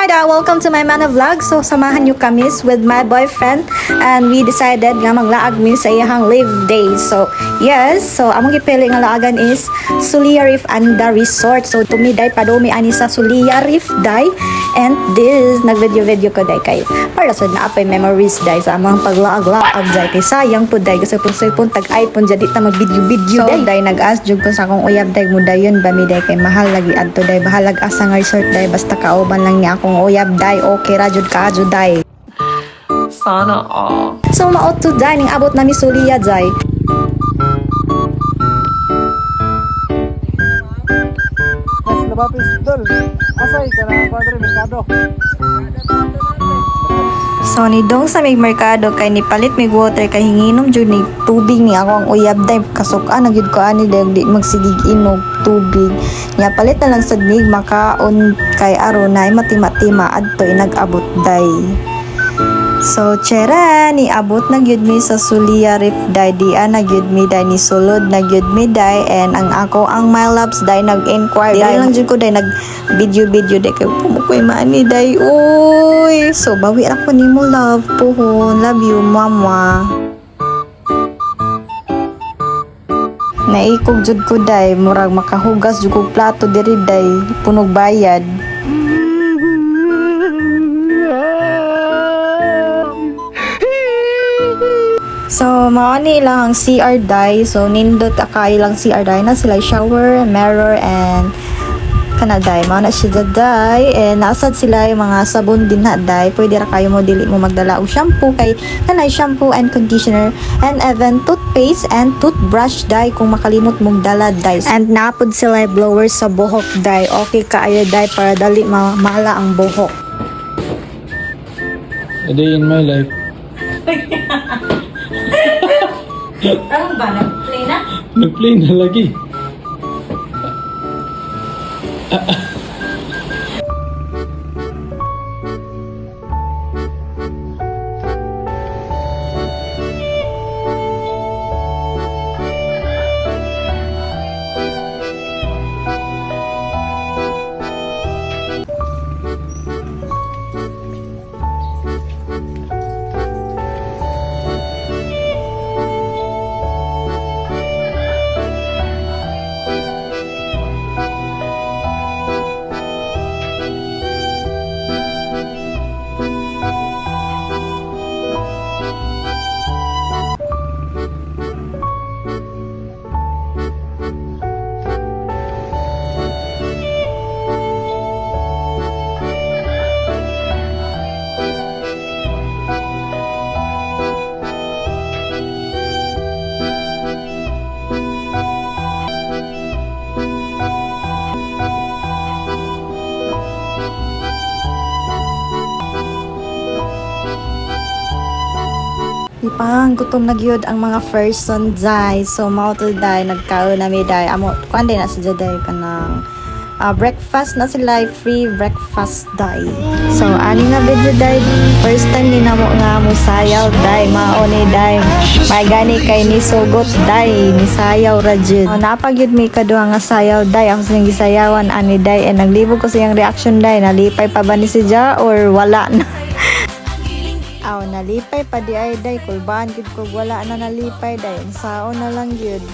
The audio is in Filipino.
Welcome to my Mana Vlog. So, samahan nyo kami with my boyfriend and we decided nga maglaag mi sa iyang live day. So, yes. So, among gipili nga laagan is Sulia Reef and the Resort. So, tumiday padumi ani sa Sulia Reef day. And this, nag-video ko day kay para sa naapay memories day sa amang paglaag-laag day kay sayang po day kasi pun tag-iPhone jadi ta mag-video day. So, day nag-ask jud ko sa akong uyab day mo dayon ba mi day kay mahal lagi adto day bahalag asa nga resort day basta kauban lang niya akong uyab day okay ra jud ka jud day. Sana all. So maot to day ning abot na mi Sulia day. Labapis dol. Asay ka na padre merkado. So ni dong sa may merkado kay ni palit mig water kay hinginom jud ni tubig ni ako ang uyab day kasok-an na gyud ko ani day di magsigig inog tubig. Nya palit na lang sad mig makaon kay aron na mati-matima adto inag-abot day. So chera ni abot na gyud mi sa Sulia Reef day di na gyud mi day ni sulod na gyud mi day and ang ako ang my loves day nag-inquire day lang jud ko day nag video day kay pumukoy maani day uy so bawi ako nimo love puhon love you mama. Naikog jud ko day murag makahugas jud ko plato diri day punog bayad. So, maani lang ang CR day. So, nindot akay lang CR day na sila shower, mirror, and kanaday. Mao na siya day. And nasad sila yung mga sabon din na day. Pwede ra kayo mo dili mo magdala og shampoo kay kanay shampoo and conditioner and even toothpaste and toothbrush day kung makalimot mong dala day. And napod sila blower sa buhok day. Okay kaayo day para dali mahala ang buhok. A day in my life. Ano ba? Nag-play na? Nag-play na lagi. Ipang gutom na gyud ang mga person day. So mao to day nagkaon na mi day. Amo kuan din na sa day kanang breakfast na sila free breakfast day. So ani nga video day first time ni namo nga mo sayaw day mao ni day. May gani kay ni sugot day ni sayaw ra jud. Napagyud mi kaduha nga sayaw day ako sing gisayawan ani day and naglibog ko sa iyang reaction day nalipay pa ba ni siya or wala na. Aw, nalipay pa di ay day, kulbaan gid ko wala na nalipay day, saon na lang gyud.